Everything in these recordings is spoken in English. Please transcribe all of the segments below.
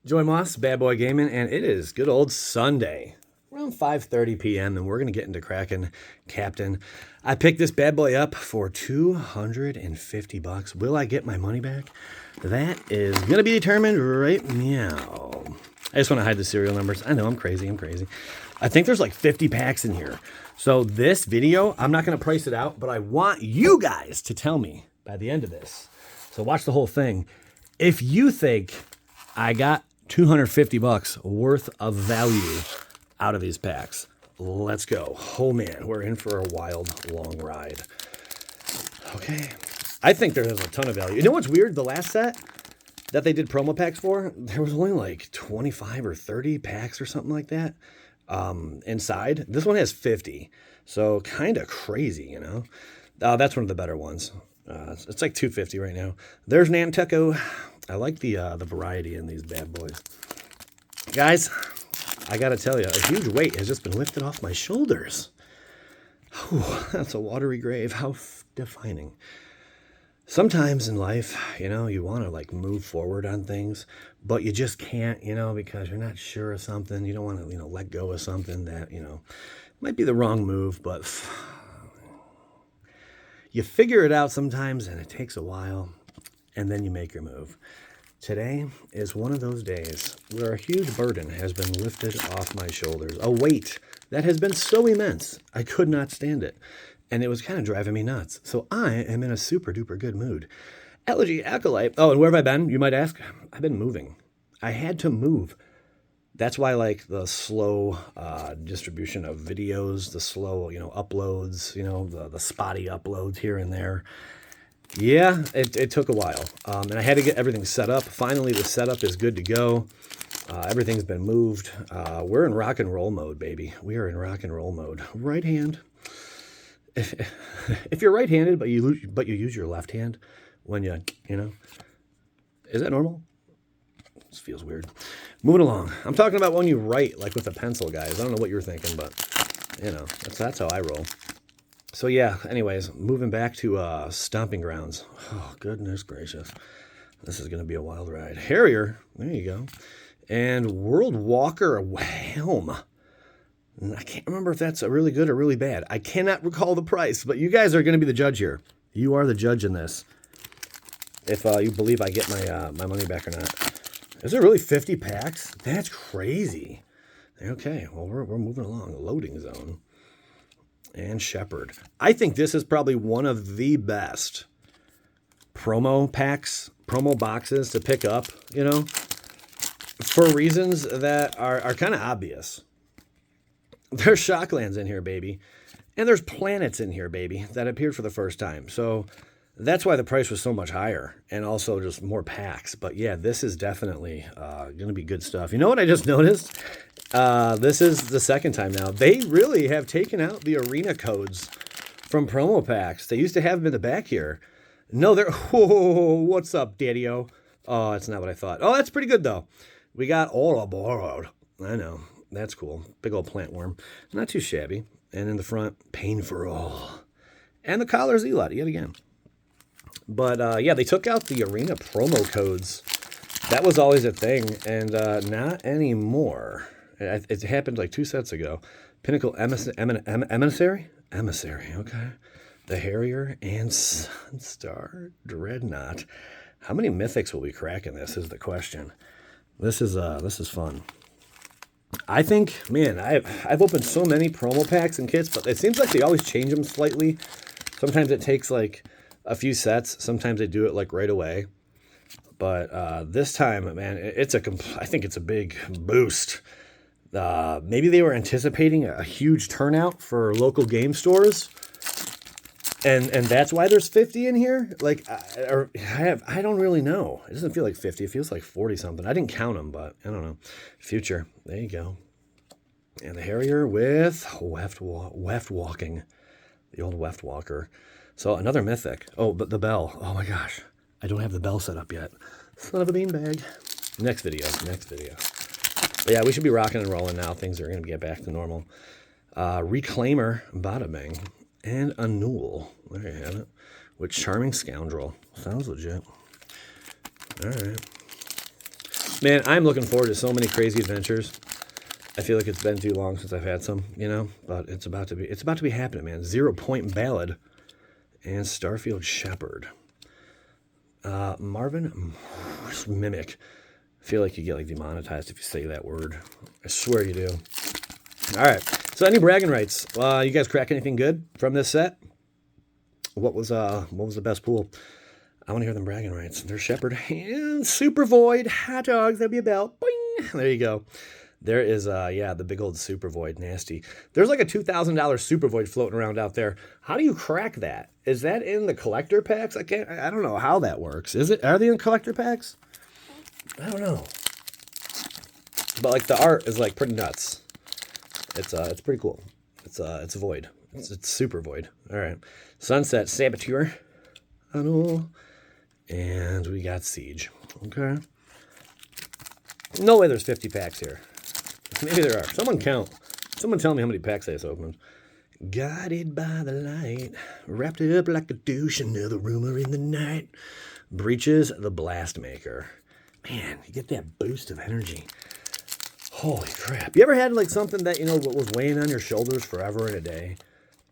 Joy Moss, Bad Boy Gaming, and it is good old Sunday, around 5:30 p.m., and we're going to get into Kraken Captain. I picked this bad boy up for $250. Will I get my money back? That is going to be determined right now. I just want to hide the serial numbers. I know, I'm crazy. I think there's like 50 packs in here. So this video, I'm not going to price it out, but I want you guys to tell me by the end of this. So watch the whole thing. If you think I got $250 worth of value out of these packs, let's go. Oh man, we're in for a wild, long ride. Okay. I think there's a ton of value. You know what's weird? The last set that they did promo packs for, there was only like 25 or 30 packs or something like that inside. This one has 50. So kind of crazy, you know? That's one of the better ones. It's like $250 right now. There's Nantucket. I like the variety in these bad boys. Guys, I got to tell you, a huge weight has just been lifted off my shoulders. Whew, that's a watery grave. How defining. Sometimes in life, you know, you want to like move forward on things, but you just can't, you know, because you're not sure of something. You don't want to, you know, let go of something that, you know, might be the wrong move, but you figure it out sometimes and it takes a while, and then you make your move. Today is one of those days where a huge burden has been lifted off my shoulders, a weight that has been so immense I could not stand it, and it was kind of driving me nuts. So I am in a super duper good mood. Elegy Acolyte. Oh, and where have I been? You might ask. I've been moving. I had to move. That's why, like, the slow distribution of videos, the slow, you know, uploads, you know, the spotty uploads here and there. Yeah, it took a while. And I had to get everything set up. Finally, the setup is good to go. Everything's been moved. We're in rock and roll mode, baby. We are in rock and roll mode. Right hand. If you're right-handed, but you use your left hand when you know, is that normal? This feels weird. Moving along. I'm talking about when you write, like with a pencil, guys. I don't know what you're thinking, but, you know, that's how I roll. So, yeah, anyways, moving back to Stomping Grounds. Oh, goodness gracious. This is going to be a wild ride. Harrier, there you go. And World Walker Helm. I can't remember if that's really good or really bad. I cannot recall the price, but you guys are going to be the judge here. You are the judge in this. If you believe I get my money back or not. Is there really 50 packs? That's crazy. Okay, well, we're moving along. Loading Zone. And Shepherd. I think this is probably one of the best promo packs, promo boxes to pick up, you know, for reasons that are kind of obvious. There's Shocklands in here, baby. And there's planets in here, baby, that appeared for the first time. So that's why the price was so much higher, and also just more packs. But yeah, this is definitely going to be good stuff. You know what I just noticed? This is the second time now. They really have taken out the arena codes from promo packs. They used to have them in the back here. No, they're... Whoa, what's up, Daddy-O? Oh, that's not what I thought. Oh, that's pretty good, though. We got all aboard. I know. That's cool. Big old plant worm. Not too shabby. And in the front, Pain for All. And the collar Zealot, yet again. But, yeah, they took out the arena promo codes. That was always a thing, and not anymore. It happened like 2 sets ago. Pinnacle Emissary? Emissary, okay. The Harrier and Sunstar Dreadnought. How many mythics will we crack in this is the question. This is fun. I think, man, I've opened so many promo packs and kits, but it seems like they always change them slightly. Sometimes it takes like a few sets. Sometimes they do it like right away. But this time, man, I think it's a big boost. Maybe they were anticipating a huge turnout for local game stores. And that's why there's 50 in here. Like, I don't really know. It doesn't feel like 50. It feels like 40 something. I didn't count them, but I don't know. Future. There you go. And the Harrier with Weft Walking. The old Weft Walker. So another Mythic. Oh, but the bell. Oh my gosh. I don't have the bell set up yet. Son of a beanbag. Next video. But yeah, we should be rocking and rolling now. Things are going to get back to normal. Reclaimer. Bada Bang. And a Newell. There you have it. With Charming Scoundrel. Sounds legit. All right. Man, I'm looking forward to so many crazy adventures. I feel like it's been too long since I've had some, you know, but it's about to be happening, man. 0 Point Ballad and Starfield Shepherd. Marvin Mimic. I feel like you get like demonetized if you say that word. I swear you do. All right. So any bragging rights? You guys crack anything good from this set? What was the best pool? I want to hear them bragging rights. There's Shepherd and Super Void hot dogs. That'd be a bell. Boing. There you go. There is the big old Super Void, nasty. There's like a $2,000 Super Void floating around out there. How do you crack that? Is that in the collector packs? I don't know how that works. Are they in collector packs? I don't know. But like the art is like pretty nuts. It's pretty cool. It's Void. It's Super Void. All right. Sunset Saboteur. I know. And we got Siege. Okay. No way there's 50 packs here. Maybe there are. Someone count. Someone tell me how many packs I just opened. Guided by the light, wrapped it up like a douche, another rumor in the night. Breaches the Blast Maker. Man, you get that boost of energy. Holy crap. You ever had like something that, you know, was weighing on your shoulders forever and a day?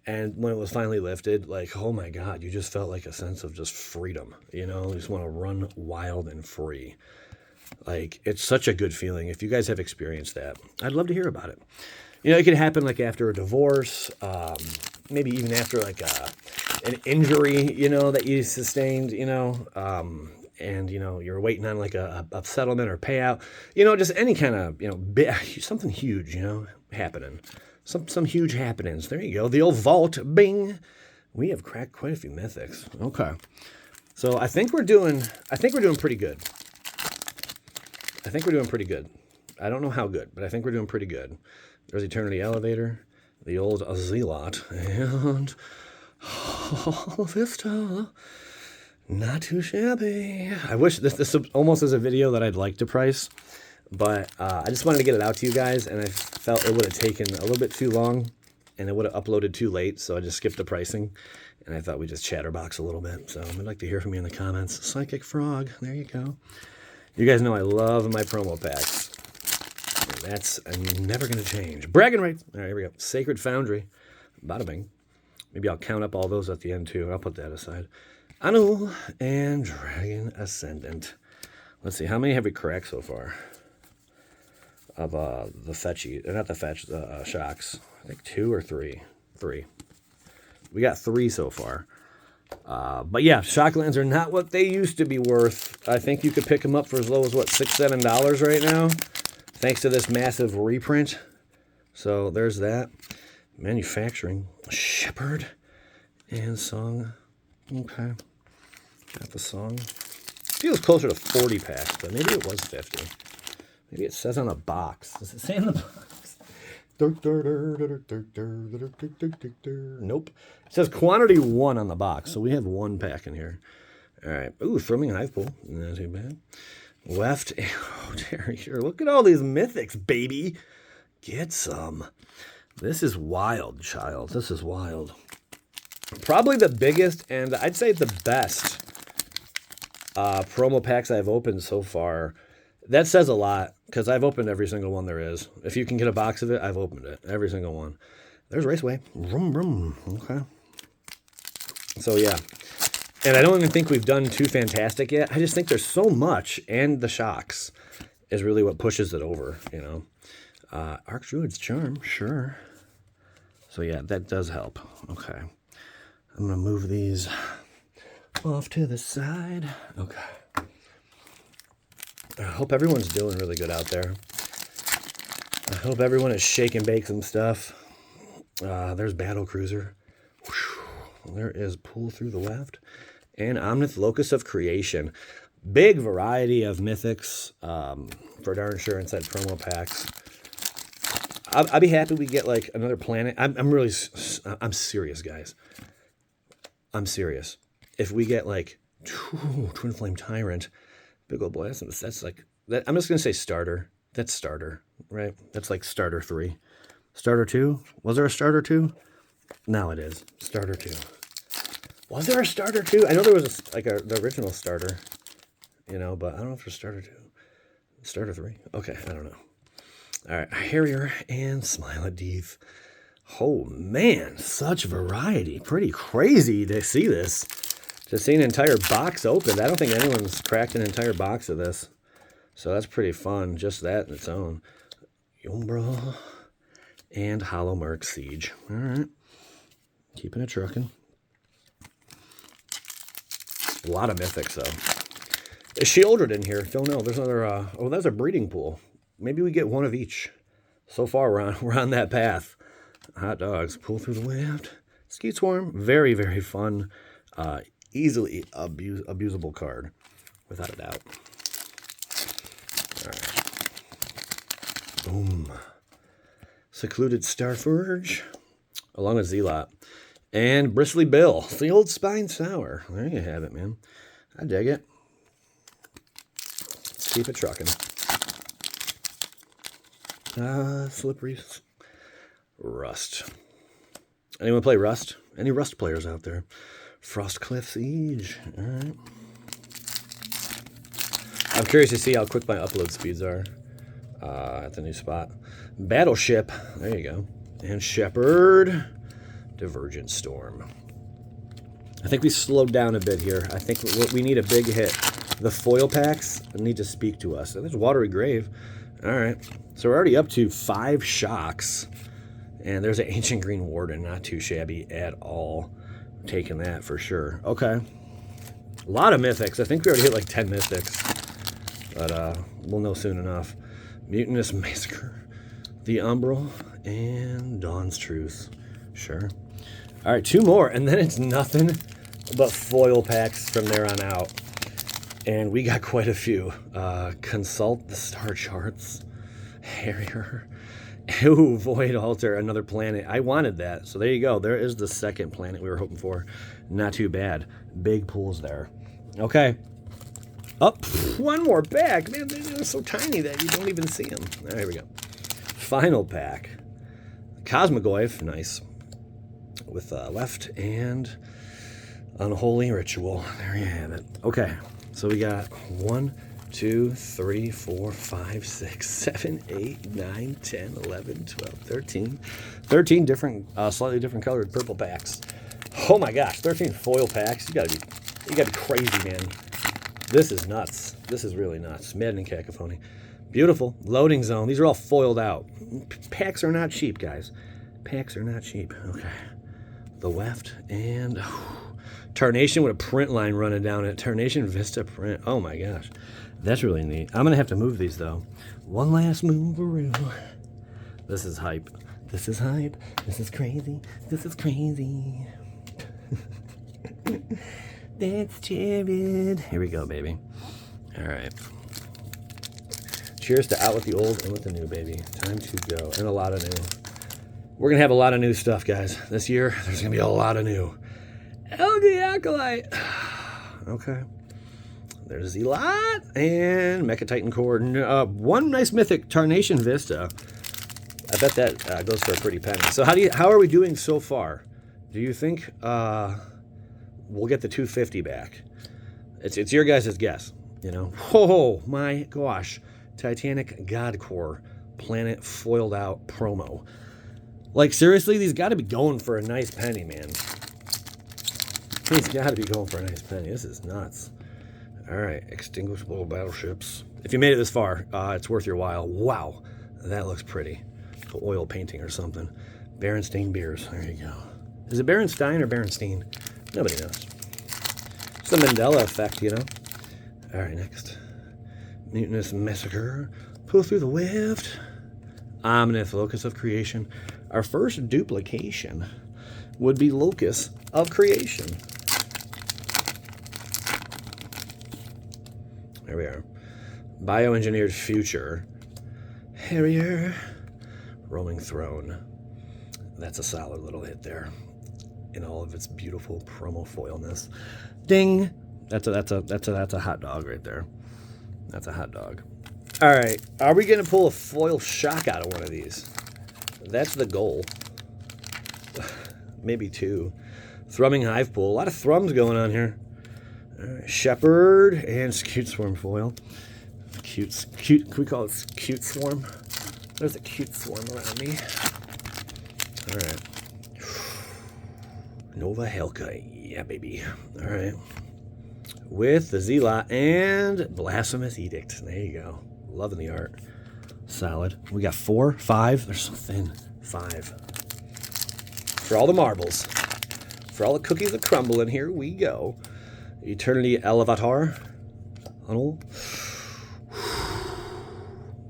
And when it was finally lifted, like, oh my God, you just felt like a sense of just freedom. You know, you just want to run wild and free. Like, it's such a good feeling. If you guys have experienced that, I'd love to hear about it. You know, it could happen like after a divorce, maybe even after like an injury, you know, that you sustained, you know, and, you know, you're waiting on like a settlement or payout, you know, just any kind of, you know, something huge, you know, happening. Some huge happenings. There you go. The old vault. Bing. We have cracked quite a few mythics. Okay. So I think we're doing pretty good. I don't know how good, but I think we're doing pretty good. There's Eternity Elevator, the old Zealot, and Vista. Not too shabby. I wish this almost is a video that I'd like to price. But I just wanted to get it out to you guys, and I felt it would have taken a little bit too long, and it would have uploaded too late, so I just skipped the pricing, and I thought we'd just chatterbox a little bit. So I'd like to hear from you in the comments. Psychic Frog, there you go. You guys know I love my promo packs. That's never going to change. Bragging rights. All right, here we go. Sacred Foundry. Bada bing. Maybe I'll count up all those at the end, too. I'll put that aside. Anu and Dragon Ascendant. Let's see. How many have we cracked so far? Of the fetchy, not the fetch, the shocks. I think 2 or 3. 3. We got 3 so far. But yeah, Shocklands are not what they used to be worth. I think you could pick them up for as low as, what, $6, $7 right now? Thanks to this massive reprint. So there's that. Manufacturing. Shepherd. And Song. Okay. Got the Song. Feels closer to 40 packs, but maybe it was 50. Maybe it says on the box. Does it say on the box? Nope. It says quantity 1 on the box, so we have 1 pack in here. All right. Ooh, Thrumming Hive Pool. Not too bad. Left Arrow Terrier. Look at all these mythics, baby. Get some. This is wild, child. This is wild. Probably the biggest and I'd say the best promo packs I've opened so far. That says a lot, because I've opened every single one there is. If you can get a box of it, I've opened it. Every single one. There's Raceway. Vroom, vroom. Okay. So, yeah. And I don't even think we've done too fantastic yet. I just think there's so much, and the shocks is really what pushes it over, you know. Archdruid's Charm, sure. So, yeah, that does help. Okay. I'm going to move these off to the side. Okay. I hope everyone's doing really good out there. I hope everyone is shake and bake some stuff. There's Battle Cruiser. Whew. There is Pull Through the Left. And Omnith Locus of Creation. Big variety of mythics for darn sure inside promo packs. I'd be happy we get like another planet. I'm serious, guys. I'm serious. If we get like Twin Flame Tyrant, Big Old Blast, that's like that. I'm just gonna say starter. That's starter, right? That's like starter 3. Starter 2? Was there a starter 2? Now it is. Starter 2. Was there a starter 2? I know there was the original starter, you know, but I don't know if there's starter 2. Starter 3? Okay, I don't know. All right, Harrier and Smile-a-Deef. Oh, man, such variety. Pretty crazy to see this. To see an entire box opened. I don't think anyone's cracked an entire box of this. So that's pretty fun, just that in its own. Umbra and Hollow Mark Siege. All right. Keeping it trucking. A lot of mythics, though. Is Shieldred in here? Don't know. There's another... oh, that's a breeding pool. Maybe we get one of each. So far, we're on that path. Hot dogs. Pull through the wind. Skeet Swarm. Very, very fun. Easily abusable card. Without a doubt. All right. Boom. Secluded Starforge. Along with Zealot. And Bristly Bill. The old Spine Sour. There you have it, man. I dig it. Let's keep it trucking. Slippery Rust. Anyone play Rust? Any Rust players out there? Frostcliff Siege. All right. I'm curious to see how quick my upload speeds are at the new spot. Battleship. There you go. And Shepherd. Divergent Storm. I think we slowed down a bit here. I think we need a big hit. The foil packs need to speak to us. There's Watery Grave. All right. So we're already up to 5 shocks. And there's an Ancient Green Warden. Not too shabby at all. Taking that for sure. Okay. A lot of mythics. I think we already hit like 10 mythics. But we'll know soon enough. Mutinous Massacre. The Umbral. And Dawn's Truce. Sure. All right, 2 more. And then it's nothing but foil packs from there on out. And we got quite a few. Consult the Star Charts. Harrier. Ooh, Void Altar, another planet. I wanted that. So there you go. There is the second planet we were hoping for. Not too bad. Big pools there. Okay. Up. One more pack. Man, they're so tiny that you don't even see them. There we go. Final pack. Cosmogoyf. Nice. With left and Unholy Ritual. There you have it. Okay. So we got 1, 2, 3, 4, 5, 6, 7, 8, 9, 10, 11, 12, 13. 13 different, slightly different colored purple packs. Oh my gosh, 13 foil packs. You gotta be crazy, man. This is nuts. This is really nuts. Maddening Cacophony. Beautiful. Loading Zone. These are all foiled out. Packs are not cheap, guys. Packs are not cheap. Okay. The Weft and Tarnation with a print line running down it. Tarnation Vista print. Oh my gosh. That's really neat. I'm going to have to move these, though. One last move-a-roo. This is hype. This is hype. This is crazy. This is crazy. That's Jared. Here we go, baby. All right. Cheers to out with the old and with the new, baby. Time to go. And a lot of new. We're going to have a lot of new stuff, guys. This year, there's going to be a lot of new. LG Acolyte. Okay. There's Zealot and Mecha Titan Core. One nice mythic, Tarnation Vista. I bet that goes for a pretty penny. So how are we doing so far? Do you think we'll get the 250 back? It's your guys' guess, you know. Oh my gosh. Titanic God Core Planet foiled out promo. Like seriously, these got to be going for a nice penny, man. These got to be going for a nice penny. This is nuts. All right, extinguishable battleships. If you made it this far, it's worth your while. Wow, that looks pretty. Oil painting or something. Berenstain beers. There you go. Is it Berenstein or Berenstein? Nobody knows. It's the Mandela effect, you know. All right, next. Mutinous Massacre. Pull through the Weft. Omnith, Locus of Creation. Our first duplication would be Locus of Creation. There we are. Bioengineered Future. Harrier. Roaming Throne. That's a solid little hit there. In all of its beautiful promo foilness. Ding! That's a hot dog right there. That's a hot dog. All right. Are we going to pull a foil shock out of one of these? That's the goal. Maybe 2. Thrumming Hive Pool. A lot of thrums going on here. Shepherd and Skeet Swarm foil. Cute, can we call it cute swarm? There's a cute swarm around me. All right. Nova Helka, yeah, baby. All right. With the Zealot and Blasphemous Edict. There you go. Loving the art. Solid. We got 4, 5. They're so thin. 5. For all the marbles. For all the cookies that crumble, and here we go. Eternity Elevator. Hunnel.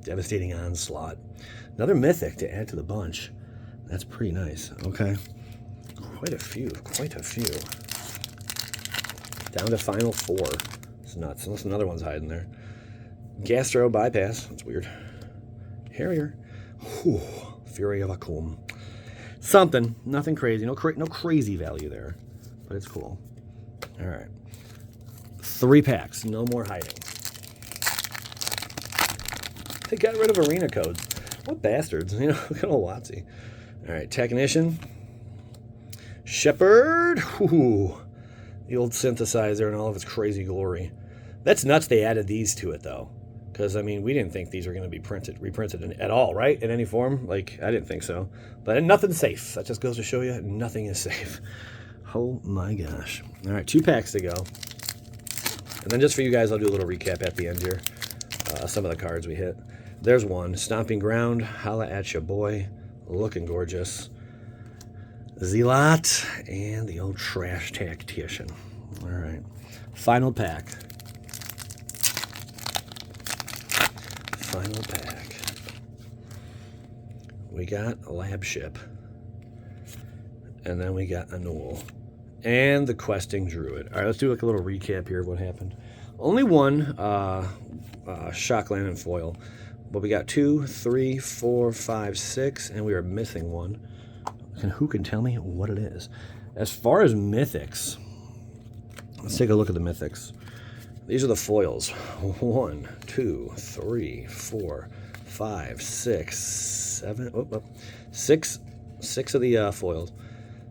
Devastating Onslaught. Another Mythic to add to the bunch. That's pretty nice. Okay. Quite a few. Down to final 4. It's nuts. Unless another one's hiding there. Gastro Bypass. That's weird. Harrier. Whew. Fury of Akum. Something. Nothing crazy. No crazy value there. But it's cool. All right. 3 packs. No more hiding. They got rid of arena codes. What bastards. You know, look at old Watsy. All right. Technician. Shepherd. Whew. The old synthesizer in all of its crazy glory. That's nuts they added these to it, though. Because, I mean, we didn't think these were going to be reprinted at all, right? In any form? Like, I didn't think so. But nothing's safe. That just goes to show you nothing is safe. Oh, my gosh. All right, 2 packs to go. And then just for you guys, I'll do a little recap at the end here. Some of the cards we hit. There's one. Stomping Ground. Holla at ya boy. Looking gorgeous. Zealot. And the old Trash Tactician. All right. Final pack. Final pack. We got a Lab Ship. And then we got a Newell. And the Questing Druid. All right, let's do like a little recap here of what happened. Only one Shockland and foil. But we got 2, 3, 4, 5, 6, and we are missing one. And who can tell me what it is? As far as Mythics, let's take a look at the Mythics. These are the foils. 1, 2, 3, 4, 5, 6, 7. Oh, 6 of the foils.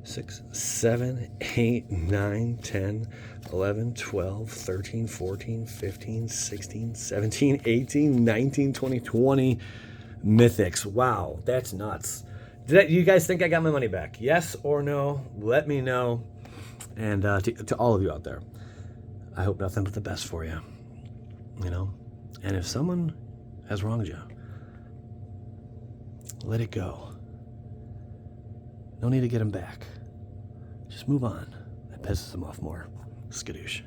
6, 7, 8, 9, 10, 11, 12, 13, 14, 15, 16, 17, 18, 19, 20, 20 Mythics. Wow, that's nuts. You guys think I got my money back? Yes or no? Let me know. And to all of you out there, I hope nothing but the best for you. You know? And if someone has wronged you, let it go. No need to get them back. Just move on. That pisses them off more. Skadoosh.